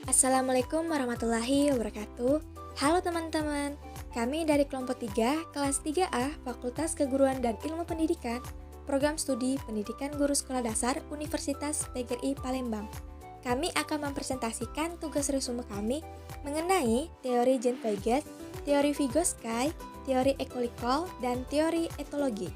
Assalamualaikum warahmatullahi wabarakatuh. Halo teman-teman, kami dari kelompok 3, kelas 3A, Fakultas Keguruan dan Ilmu Pendidikan, Program Studi Pendidikan Guru Sekolah Dasar Universitas PGRI Palembang. Kami akan mempresentasikan tugas resume kami mengenai teori Jean Piaget, teori Vygotsky, teori École, dan teori etologi.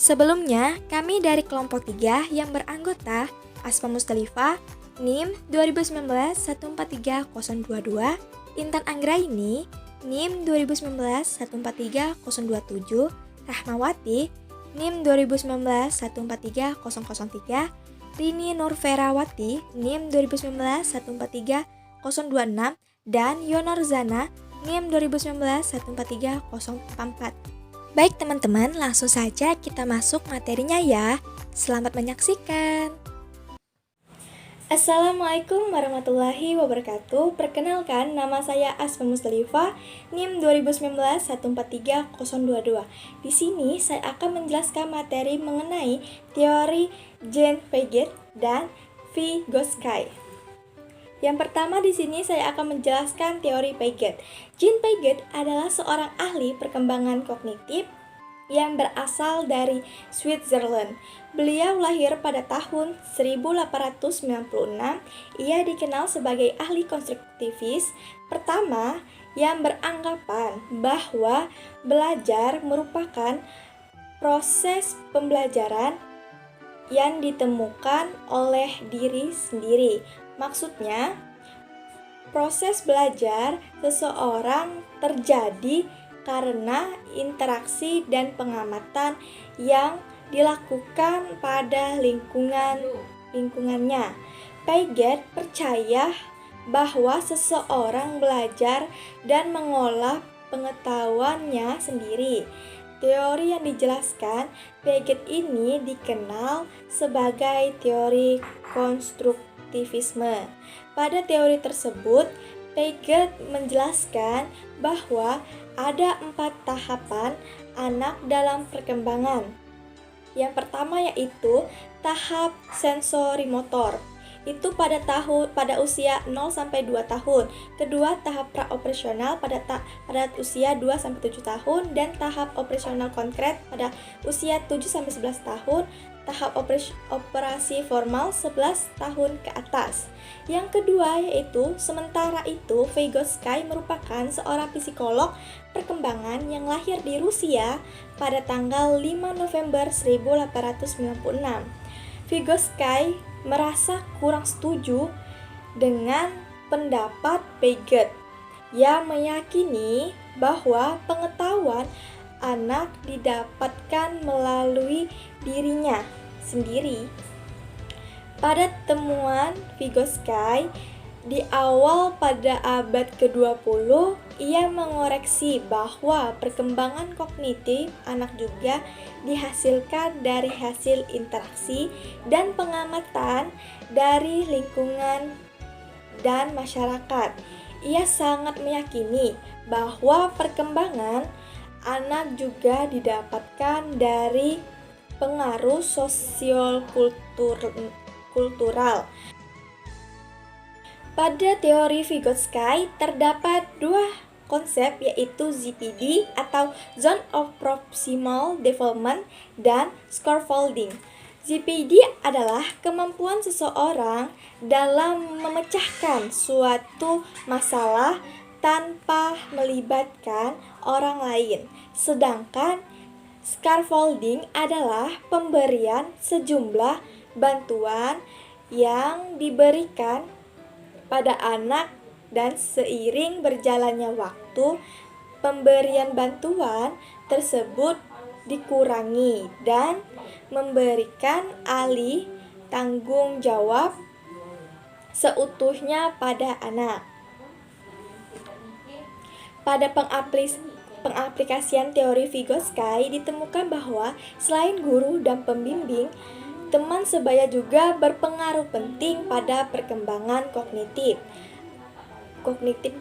Sebelumnya, kami dari kelompok 3 yang beranggota Asma Mustalifah, NIM 2019143022, Intan Anggraini, NIM 2019143027, Rahmawati, NIM 2019143003, Rini Nurferawati, NIM 2019143026, dan Yonorzana, NIM 2019143044. Baik teman-teman, langsung saja kita masuk materinya ya. Selamat menyaksikan. Assalamualaikum warahmatullahi wabarakatuh. Perkenalkan, nama saya Asma Mustalifah, NIM 2019143022. Di sini saya akan menjelaskan materi mengenai teori Jean Piaget dan Vygotsky. Yang pertama di sini saya akan menjelaskan teori Piaget. Jean Piaget adalah seorang ahli perkembangan kognitif yang berasal dari Switzerland. Beliau lahir pada tahun 1896. Ia dikenal sebagai ahli konstruktivis pertama yang beranggapan bahwa belajar merupakan proses pembelajaran yang ditemukan oleh diri sendiri. Maksudnya, proses belajar seseorang terjadi karena interaksi dan pengamatan yang dilakukan pada lingkungannya. Piaget percaya bahwa seseorang belajar dan mengolah pengetahuannya sendiri. Teori yang dijelaskan Piaget ini dikenal sebagai teori konstruktivisme. Pada teori tersebut, Piaget menjelaskan bahwa ada 4 tahapan anak dalam perkembangan. Yang pertama yaitu tahap sensorimotor. Itu pada usia 0 sampai 2 tahun. Kedua, tahap praoperasional pada usia 2 sampai 7 tahun dan tahap operasional konkret pada usia 7 sampai 11 tahun. Tahap operasi formal 11 tahun ke atas. Yang kedua yaitu, sementara itu Vygotsky merupakan seorang psikolog perkembangan yang lahir di Rusia pada tanggal 5 November 1896. Vygotsky merasa kurang setuju dengan pendapat Piaget yang meyakini bahwa pengetahuan anak didapatkan melalui dirinya sendiri. Pada temuan Vygotsky di awal pada abad ke-20, ia mengoreksi bahwa perkembangan kognitif anak juga dihasilkan dari hasil interaksi dan pengamatan dari lingkungan dan masyarakat. Ia sangat meyakini bahwa perkembangan anak juga didapatkan dari pengaruh sosial-kultural. Pada teori Vygotsky terdapat 2 konsep, yaitu ZPD atau Zone of Proximal Development dan Scaffolding. ZPD adalah kemampuan seseorang dalam memecahkan suatu masalah tanpa melibatkan orang lain. Sedangkan scaffolding adalah pemberian sejumlah bantuan yang diberikan pada anak dan seiring berjalannya waktu, pemberian bantuan tersebut dikurangi dan memberikan alih tanggung jawab seutuhnya pada anak. Pada pengaplikasian teori Vygotsky ditemukan bahwa selain guru dan pembimbing, teman sebaya juga berpengaruh penting pada perkembangan kognitif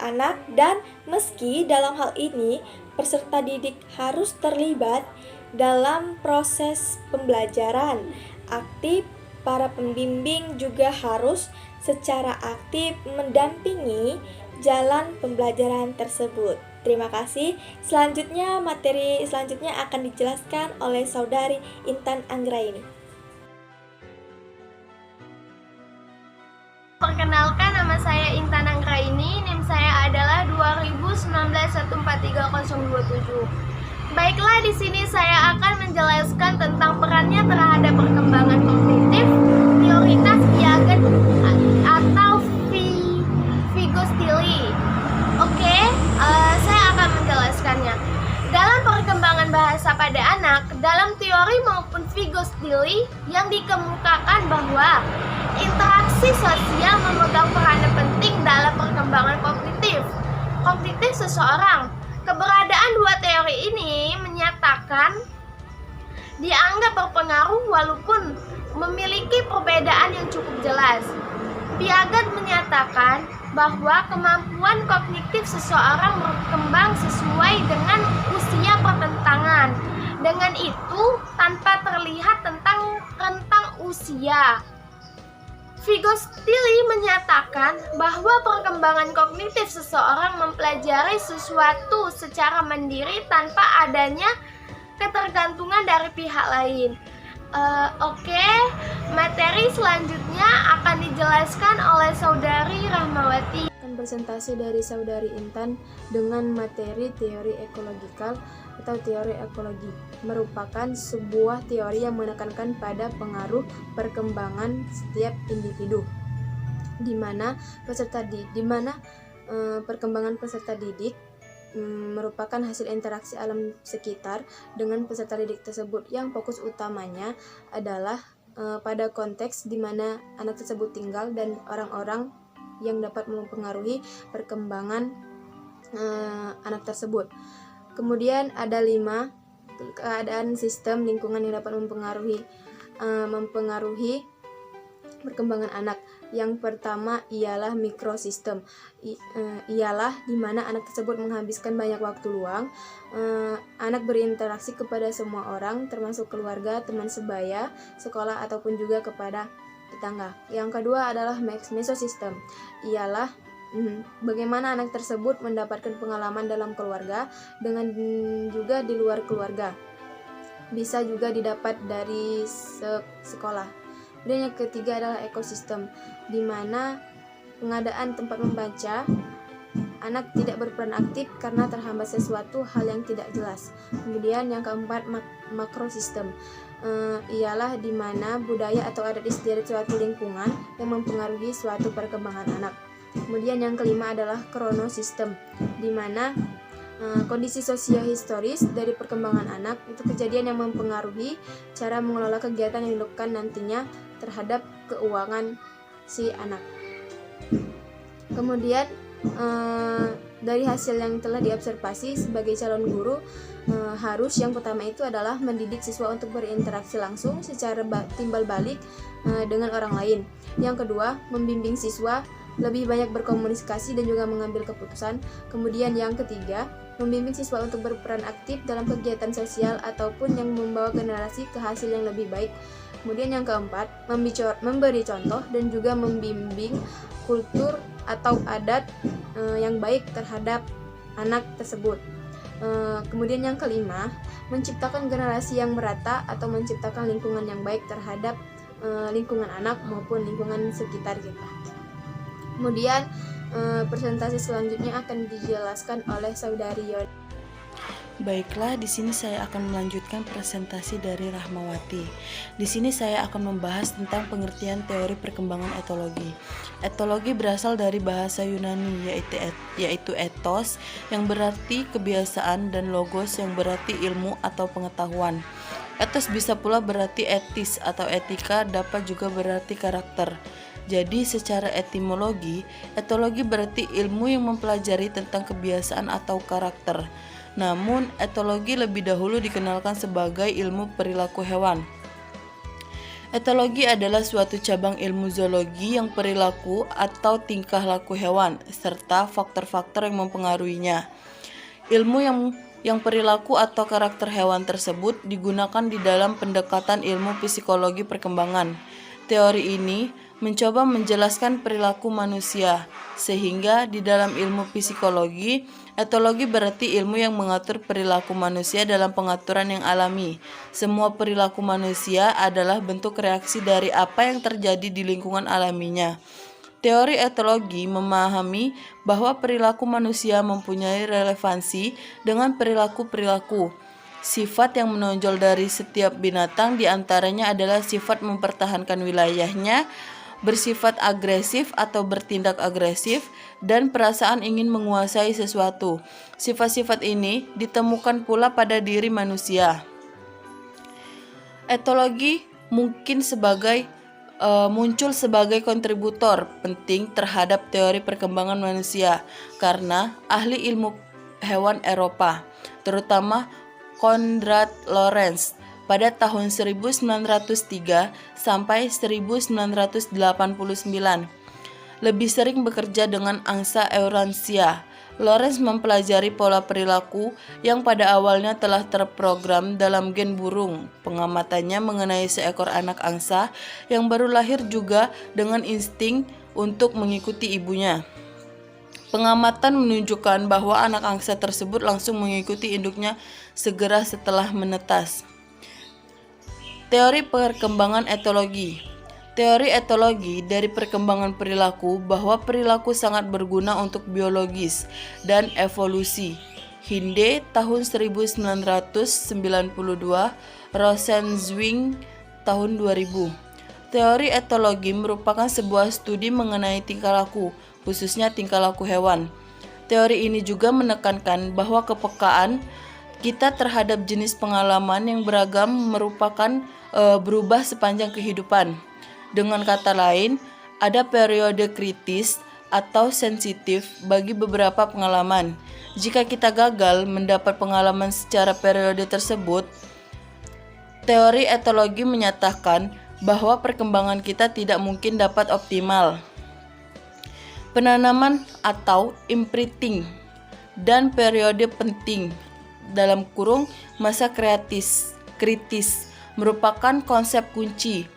anak, dan meski dalam hal ini peserta didik harus terlibat dalam proses pembelajaran aktif, para pembimbing juga harus secara aktif mendampingi jalan pembelajaran tersebut. Terima kasih. Selanjutnya, materi selanjutnya akan dijelaskan oleh Saudari Intan Anggraini. Perkenalkan, nama saya Intan Anggraini, NIM saya adalah 2019143027. Baiklah, di sini saya akan menjelaskan tentang perannya terhadap perkembangan kognitif, prioritas Piaget atau Vygotsky. Oke, saya akan menjelaskannya. Dalam perkembangan bahasa pada anak, dalam teori maupun Vygotsky yang dikemukakan bahwa interaksi sosial memegang peranan penting dalam perkembangan kognitif seseorang. Keberadaan dua teori ini menyatakan dianggap berpengaruh walaupun memiliki perbedaan yang cukup jelas. Piaget menyatakan bahwa kemampuan kognitif seseorang berkembang sesuai dengan usia pertentangan. Dengan itu, tanpa terlihat tentang rentang usia. Vygotsky menyatakan bahwa perkembangan kognitif seseorang mempelajari sesuatu secara mandiri tanpa adanya ketergantungan dari pihak lain. Oke, materi selanjutnya akan dijelaskan oleh Saudari Rahmawati. Presentasi dari Saudari Intan dengan materi teori ekologikal atau teori ekologi merupakan sebuah teori yang menekankan pada pengaruh perkembangan setiap individu, di mana perkembangan peserta didik merupakan hasil interaksi alam sekitar dengan peserta didik tersebut, yang fokus utamanya adalah pada konteks di mana anak tersebut tinggal dan orang-orang yang dapat mempengaruhi perkembangan anak tersebut. Kemudian ada 5 keadaan sistem lingkungan yang dapat mempengaruhi perkembangan anak. Yang pertama ialah mikrosistem, ialah di mana anak tersebut menghabiskan banyak waktu luang. Anak berinteraksi kepada semua orang, termasuk keluarga, teman sebaya, sekolah, ataupun juga kepada tetangga. Yang kedua adalah mesosistem, ialah bagaimana anak tersebut mendapatkan pengalaman dalam keluarga dengan juga di luar keluarga. Bisa juga didapat dari sekolah. Dan yang ketiga adalah ekosistem, di mana pengadaan tempat membaca, anak tidak berperan aktif karena terhambat sesuatu hal yang tidak jelas. Kemudian yang keempat makrosistem, ialah di mana budaya atau adat istiadat suatu lingkungan yang mempengaruhi suatu perkembangan anak. Kemudian yang kelima adalah kronosistem, di mana kondisi sosiohistoris dari perkembangan anak itu kejadian yang mempengaruhi cara mengelola kegiatan yang dilakukan nantinya terhadap keuangan si anak. Kemudian dari hasil yang telah diobservasi sebagai calon guru, harus yang pertama itu adalah mendidik siswa untuk berinteraksi langsung secara timbal balik dengan orang lain. Yang kedua, membimbing siswa lebih banyak berkomunikasi dan juga mengambil keputusan. Kemudian yang ketiga, membimbing siswa untuk berperan aktif dalam kegiatan sosial ataupun yang membawa generasi ke hasil yang lebih baik. Kemudian yang keempat, memberi contoh dan juga membimbing kultur atau adat yang baik terhadap anak tersebut. Kemudian yang kelima, menciptakan generasi yang merata atau menciptakan lingkungan yang baik terhadap lingkungan anak maupun lingkungan sekitar kita. Kemudian presentasi selanjutnya akan dijelaskan oleh Saudari Yon. Baiklah, di sini saya akan melanjutkan presentasi dari Rahmawati. Di sini saya akan membahas tentang pengertian teori perkembangan etologi. Etologi berasal dari bahasa Yunani yaitu ethos yang berarti kebiasaan dan logos yang berarti ilmu atau pengetahuan. Ethos bisa pula berarti etis atau etika, dapat juga berarti karakter. Jadi secara etimologi, etologi berarti ilmu yang mempelajari tentang kebiasaan atau karakter. Namun, etologi lebih dahulu dikenalkan sebagai ilmu perilaku hewan. Etologi adalah suatu cabang ilmu zoologi yang perilaku atau tingkah laku hewan, serta faktor-faktor yang mempengaruhinya. Ilmu yang perilaku atau karakter hewan tersebut digunakan di dalam pendekatan ilmu psikologi perkembangan. Teori ini mencoba menjelaskan perilaku manusia, sehingga di dalam ilmu psikologi, etologi berarti ilmu yang mengatur perilaku manusia dalam pengaturan yang alami. Semua perilaku manusia adalah bentuk reaksi dari apa yang terjadi di lingkungan alaminya. Teori etologi memahami bahwa perilaku manusia mempunyai relevansi dengan perilaku-perilaku. Sifat yang menonjol dari setiap binatang diantaranya adalah sifat mempertahankan wilayahnya, bersifat agresif atau bertindak agresif, dan perasaan ingin menguasai sesuatu. Sifat-sifat ini ditemukan pula pada diri manusia. Etologi muncul sebagai kontributor penting terhadap teori perkembangan manusia karena ahli ilmu hewan Eropa, terutama Konrad Lorenz, pada tahun 1903 sampai 1989 lebih sering bekerja dengan angsa Euransia. Lorenz mempelajari pola perilaku yang pada awalnya telah terprogram dalam gen burung. Pengamatannya mengenai seekor anak angsa yang baru lahir juga dengan insting untuk mengikuti ibunya. Pengamatan menunjukkan bahwa anak angsa tersebut langsung mengikuti induknya segera setelah menetas. Teori perkembangan etologi. Teori etologi dari perkembangan perilaku bahwa perilaku sangat berguna untuk biologis dan evolusi. Hinde tahun 1992, Rosenzweig tahun 2000. Teori etologi merupakan sebuah studi mengenai tingkah laku, khususnya tingkah laku hewan. Teori ini juga menekankan bahwa kepekaan kita terhadap jenis pengalaman yang beragam merupakan berubah sepanjang kehidupan. Dengan kata lain, ada periode kritis atau sensitif bagi beberapa pengalaman. Jika kita gagal mendapat pengalaman secara periode tersebut, teori etologi menyatakan bahwa perkembangan kita tidak mungkin dapat optimal. Penanaman atau imprinting dan periode penting (masa kritis merupakan konsep kunci.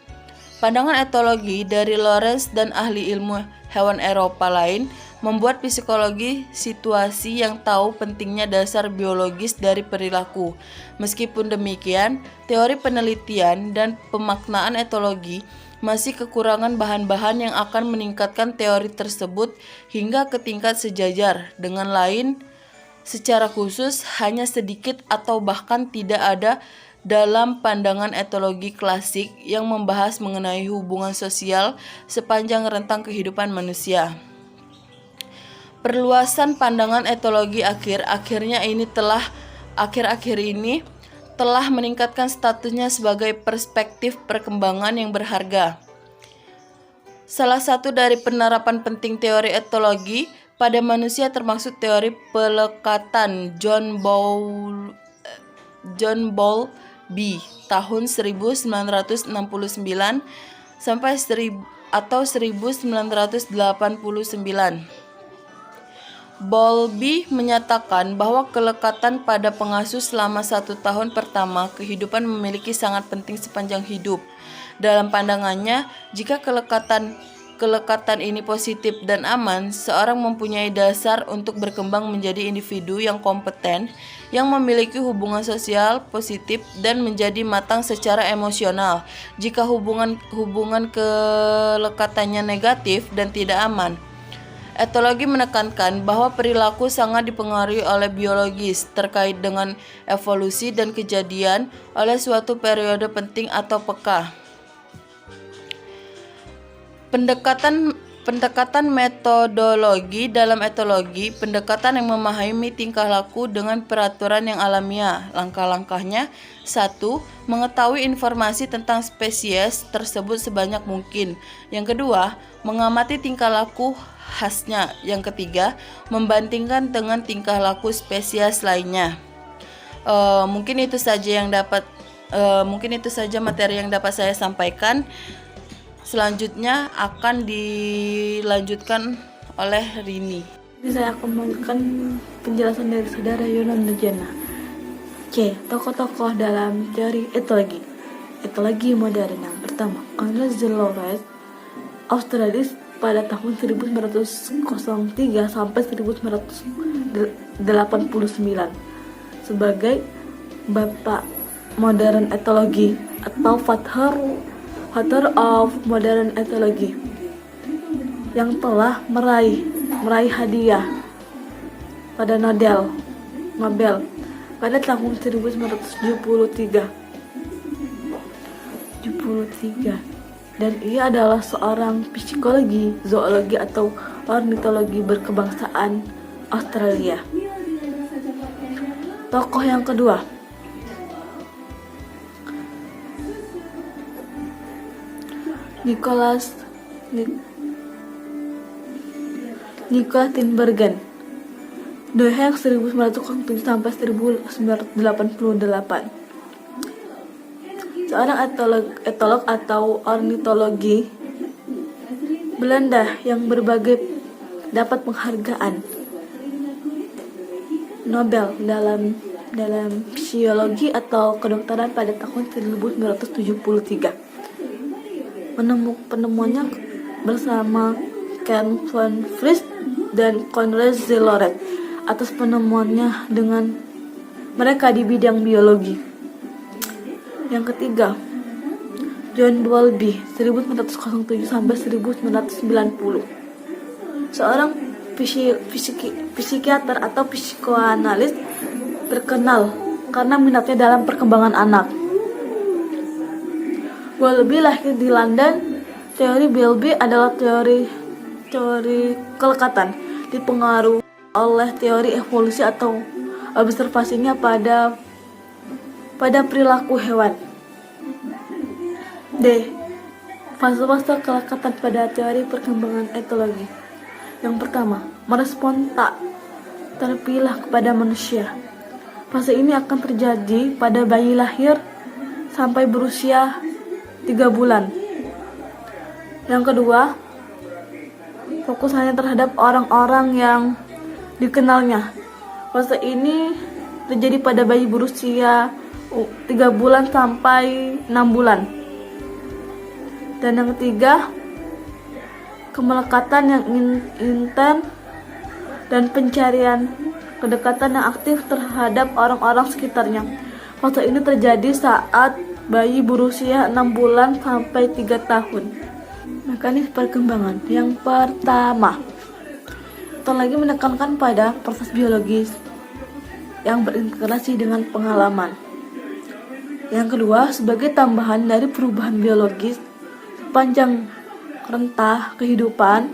Pandangan etologi dari Lorenz dan ahli ilmu hewan Eropa lain membuat psikologi situasi yang tahu pentingnya dasar biologis dari perilaku. Meskipun demikian, teori penelitian dan pemaknaan etologi masih kekurangan bahan-bahan yang akan meningkatkan teori tersebut hingga ke tingkat sejajar dengan lain. Secara khusus, hanya sedikit atau bahkan tidak ada dalam pandangan etologi klasik yang membahas mengenai hubungan sosial sepanjang rentang kehidupan manusia. Perluasan pandangan etologi akhir-akhir ini telah meningkatkan statusnya sebagai perspektif perkembangan yang berharga. Salah satu dari penerapan penting teori etologi pada manusia termasuk teori pelekatan John Bowlby tahun 1969 sampai 1989. Bowlby menyatakan bahwa kelekatan pada pengasuh selama 1 tahun pertama kehidupan memiliki sangat penting sepanjang hidup. Dalam pandangannya, jika kelekatan ini positif dan aman, seorang mempunyai dasar untuk berkembang menjadi individu yang kompeten, yang memiliki hubungan sosial positif dan menjadi matang secara emosional. Jika hubungan kelekatannya negatif dan tidak aman, etologi menekankan bahwa perilaku sangat dipengaruhi oleh biologis terkait dengan evolusi dan kejadian oleh suatu periode penting atau peka. Pendekatan metodologi dalam etologi, pendekatan yang memahami tingkah laku dengan peraturan yang alamiah. Langkah-langkahnya: 1. Mengetahui informasi tentang spesies tersebut sebanyak mungkin. Yang kedua, mengamati tingkah laku khasnya. Yang ketiga, membandingkan dengan tingkah laku spesies lainnya. Mungkin itu saja materi yang dapat saya sampaikan. Selanjutnya akan dilanjutkan oleh Rini. Saya akan memberikan penjelasan dari saudara Yonan Nujana. C. Tokoh-tokoh dalam teori etologi. Etologi modern yang pertama, Konrad Lorenz, Australis pada tahun 1903 sampai 1989 sebagai Bapak Modern Etologi atau Father of Modern Ethology yang telah meraih hadiah pada Nobel pada tahun 1973 dan ia adalah seorang psikologi, zoologi atau ornitologi berkebangsaan Australia. Tokoh yang kedua, Nicholas Tinbergen, The Hague 1907 sampai 1988. Seorang etolog atau ornitologi Belanda yang dapat penghargaan Nobel dalam fisiologi atau kedokteran pada tahun 1973. Penemuannya bersama Ken von Fries dan Konrad Zelleret atas penemuannya dengan mereka di bidang biologi. Yang ketiga, John Bowlby 1907 sampai 1990. Seorang psikiater atau psikoanalis terkenal karena minatnya dalam perkembangan anak. Bowlby lahir di London. Teori Bowlby adalah teori kelekatan, dipengaruhi oleh teori evolusi atau observasinya pada perilaku hewan. D. Fase-fase kelekatan pada teori perkembangan etologi. Yang pertama, merespon tak terpilah kepada manusia. Fase ini akan terjadi pada bayi lahir sampai berusia 3 bulan. Yang kedua, fokus hanya terhadap orang-orang yang dikenalnya. Fase ini terjadi pada bayi berusia 3 bulan sampai 6 bulan. Dan yang ketiga, kemelekatan yang intens dan pencarian kedekatan yang aktif terhadap orang-orang sekitarnya. Fase ini terjadi saat bayi berusia 6 bulan sampai 3 tahun. Mekanisme perkembangan. Yang pertama, lagi menekankan pada proses biologis yang berintegrasi dengan pengalaman. Yang kedua, sebagai tambahan dari perubahan biologis sepanjang rentang kehidupan,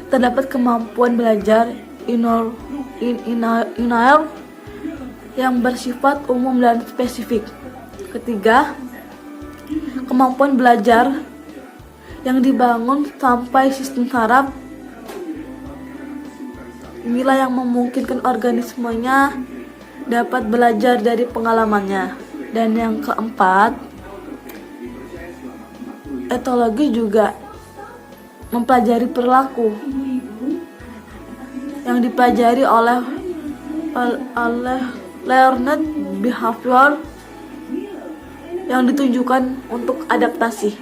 terdapat kemampuan belajar inner yang bersifat umum dan spesifik. Ketiga, kemampuan belajar yang dibangun sampai sistem saraf. Inilah yang memungkinkan organismenya dapat belajar dari pengalamannya. Dan yang keempat, etologi juga mempelajari perilaku yang dipelajari oleh learned behavior yang ditunjukkan untuk adaptasi.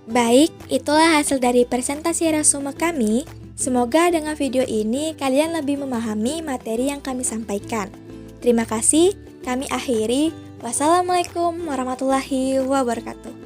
Baik, itulah hasil dari presentasi resume kami. Semoga dengan video ini kalian lebih memahami materi yang kami sampaikan. Terima kasih, kami akhiri. Wassalamualaikum warahmatullahi wabarakatuh.